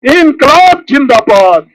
इनकलाब जिंदाबाद,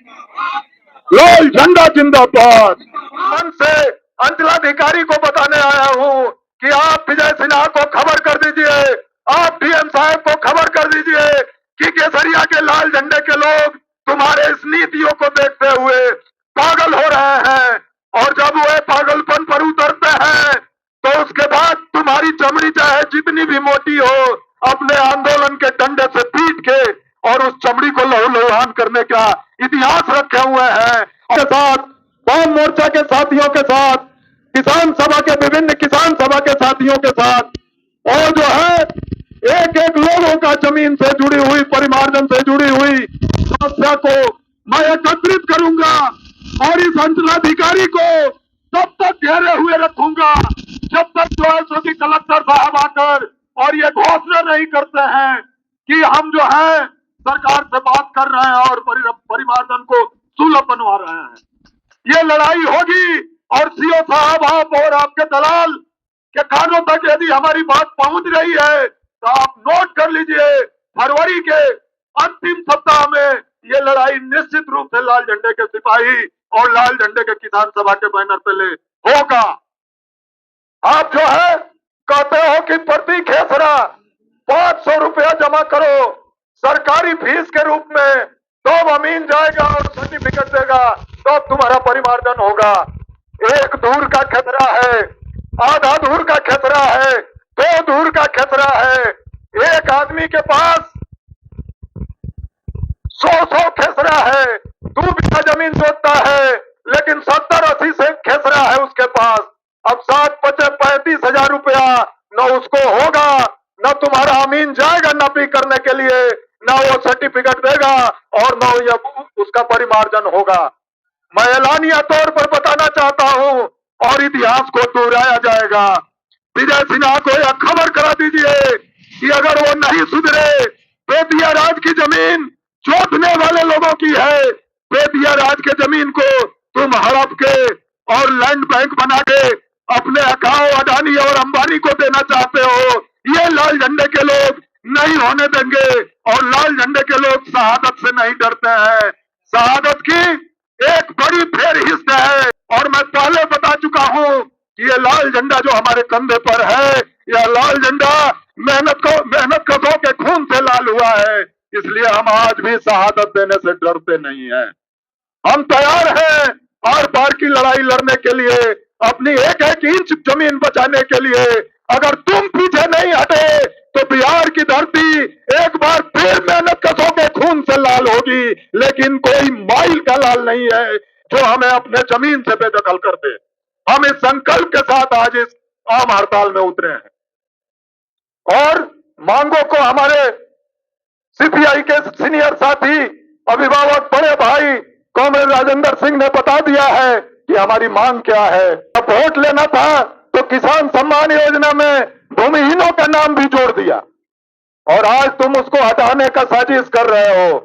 लाल झंडा जिंदाबाद। मन से अंचलाधिकारी को बताने आया हूं कि आप विजय सिन्हा को खबर कर दीजिए, आप डीएम साहब को खबर कर दीजिए कि केसरिया के लाल झंडे के लोग तुम्हारे इस नीतियों को देखते हुए पागल हो रहे हैं, और जब वे पागलपन पर उतरते हैं तो उसके बाद तुम्हारी चमड़ी चाहे जितनी भी मोटी हो, अपने आंदोलन के डंडे से पीट के और उस चमड़ी को लहूलुहान करने का इतिहास रखे हुए हैं। और साथ वाम मोर्चा के साथियों के साथ, किसान सभा के विभिन्न किसान सभा के साथियों के साथ, और जो है एक एक लोगों का जमीन से जुड़ी हुई, परिमार्जन से जुड़ी हुई समस्या को मैं एकत्रित करूंगा और इस अंचलाधिकारी को तब तक घेरे हुए रखूंगा जब तक जो है सो कि कलेक्टर साहब आकर और ये घोषणा नहीं करते हैं कि हम जो है सरकार से बात कर रहे हैं और परिमार्जन को सुलभ बनवा रहे हैं। ये लड़ाई होगी और सीओ साहब, आप और आपके दलाल के कानों तक यदि हमारी बात पहुंच रही है तो आप नोट कर लीजिए, फरवरी के अंतिम सप्ताह में ये लड़ाई निश्चित रूप से लाल झंडे के सिपाही और लाल झंडे के किसान सभा के बैनर पे ले होगा। आप जो है कहते हो कि प्रति खेसरा 500 रुपया जमा करो सरकारी फीस के रूप में, तो अमीन जाएगा और सर्टिफिकेट देगा, तो तुम्हारा परिमार्जन होगा। एक धूर का खेसरा है, आधा धूर का खेसरा है, 2 धूर का खेसरा है। एक आदमी के पास 100 खेसरा है, 2 बीघा जमीन जोतता है, लेकिन 70-80 से खेसरा है उसके पास। अब 7-35 हजार रुपया न उसको होगा, न तुम्हारा अमीन जाएगा नपी करने के लिए, न वो सर्टिफिकेट देगा और न उसका परिमार्जन होगा। मैं एलानिया तौर पर बताना चाहता हूं और इतिहास को दोहराया जाएगा। विजय सिन्हा को यह खबर करा दीजिए कि अगर वो नहीं सुधरे, बेतिया राज की जमीन जोतने वाले लोगों की है, बेतिया राज के जमीन को तुम हड़प के और लैंड बैंक बना के अपने अकाओ, अडानी और अंबानी को देना चाहते हो। ये लाल झंडे के लोग नहीं होने देंगे, और लाल झंडे के लोग शहादत से नहीं डरते हैं। शहादत की एक बड़ी फेरहिस्त है, और मैं पहले बता चुका हूं कि ये लाल झंडा जो हमारे कंधे पर है, यह लाल झंडा मेहनत कशों के खून से लाल हुआ है, इसलिए हम आज भी शहादत देने से डरते नहीं हैं। हम तैयार हैं आर पार की लड़ाई लड़ने के लिए, अपनी एक एक इंच जमीन बचाने के लिए। अगर तुम पीछे नहीं हटे तो बिहार की धरती एक बार फिर मेहनत कशों के खून से लाल होगी, लेकिन कोई माइल का लाल नहीं है जो हमें अपने जमीन से बेदखल कर दे। हम इस संकल्प के साथ आज इस आम हड़ताल में उतरे हैं और मांगों को हमारे सीपीआई के सीनियर साथी, अभिभावक, बड़े भाई कॉमरेड राजेंद्र सिंह ने बता दिया है कि हमारी मांग क्या है। अब वोट लेना था तो किसान सम्मान योजना में भूमिहीनों का नाम भी जोड़ दिया, और आज तुम उसको हटाने का साजिश कर रहे हो।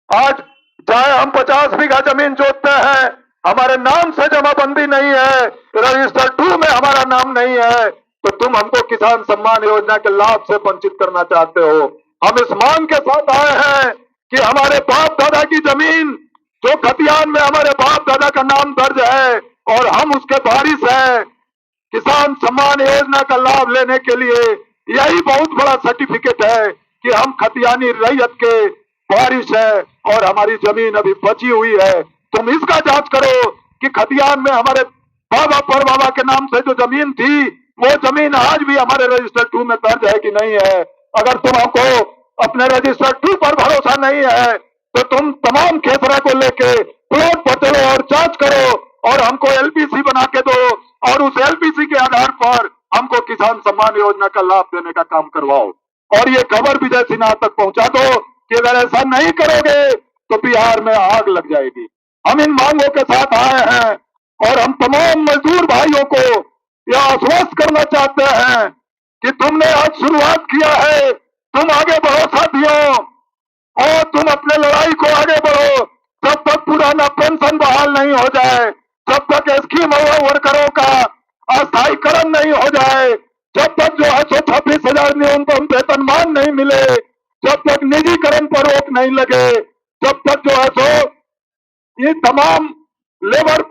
आज चाहे हम 50 बीघा जमीन जोतते हैं, हमारे नाम से जमाबंदी नहीं है, रजिस्टर 2 में हमारा नाम नहीं है, तो तुम हमको किसान सम्मान योजना के लाभ से वंचित करना चाहते हो। हम इस मांग के साथ आए हैं कि हमारे बाप दादा की जमीन जो खतियान में हमारे बाप दादा का नाम दर्ज है और हम उसके वारिस हैं, किसान सम्मान योजना का लाभ लेने के लिए यही बहुत बड़ा सर्टिफिकेट है कि हम खतियानी रैयत के वारिस है और हमारी जमीन अभी बची हुई है। तुम इसका जांच करो कि खतियान में हमारे बाबा पर बाबा के नाम से जो जमीन थी, वो जमीन आज भी हमारे रजिस्टर 2 में दर्ज है कि नहीं है। अगर तुम हमको अपने रजिस्टर 2 पर भरोसा नहीं है तो तुम तमाम खेसरा को लेके प्लॉट बदलो और जांच करो और हमको एलपीसी बना के दो, और उस एलपीसी के आधार पर हमको किसान सम्मान योजना का लाभ देने का काम करवाओ। और ये खबर विजय सिन्हा तक पहुंचा दो कि अगर ऐसा नहीं करोगे तो बिहार में आग लग जाएगी। हम इन मांगों के साथ आए हैं और हम तमाम मजदूर भाइयों को यह आश्वस्त करना चाहते हैं कि तुमने आज शुरुआत किया है, तुम आगे बढ़ो साथियों, और तुम अपने लड़ाई को आगे बढ़ो। जब तक पुराना पेंशन बहाल नहीं हो जाए, जब तक स्कीम वर्करों का अस्थायीकरण नहीं हो जाए, जब तक जो है 126,000 न्यूनतम वेतनमान नहीं मिले, जब तक निजीकरण पर रोक नहीं लगे, जब तक जो है सो ये तमाम लेबर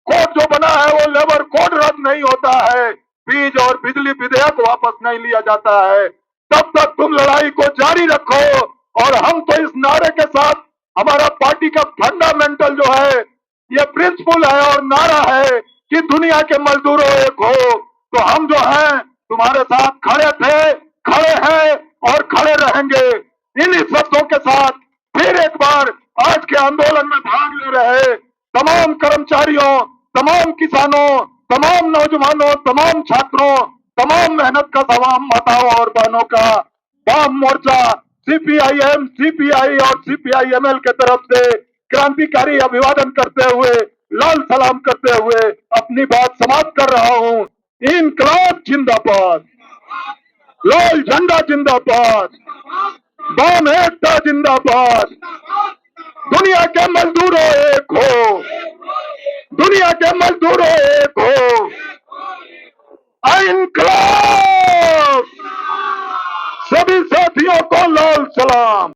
कोड जो बना है वो लेबर कोड रद्द नहीं होता है, बीज और बिजली विधेयक वापस नहीं लिया जाता है, तब तक तुम लड़ाई को जारी रखो। और हम तो इस नारे के साथ, हमारा पार्टी का फंडामेंटल जो है, ये प्रिंसिपल है और नारा है कि दुनिया के मजदूरों एक हो, तो हम जो हैं तुम्हारे साथ खड़े थे, खड़े हैं और खड़े रहेंगे। इन्हीं शब्दों के साथ फिर एक बार आज के आंदोलन में भाग ले रहे तमाम कर्मचारियों, तमाम किसानों, तमाम नौजवानों, तमाम छात्रों, तमाम मेहनत का तमाम माताओं और बहनों का वाम मोर्चा सीपीआईएम, सीपीआई और सीपीआईएमएल के तरफ से क्रांतिकारी अभिवादन करते हुए, लाल सलाम करते हुए अपनी बात समाप्त कर रहा हूं। इनकलाब जिंदाबाद, लाल झंडा जिंदाबाद, वाम एकता जिंदाबाद, दुनिया के मजदूरों एक हो, दुनिया के मजदूरों एक हो, इनकलाब। सभी साथियों को लाल सलाम।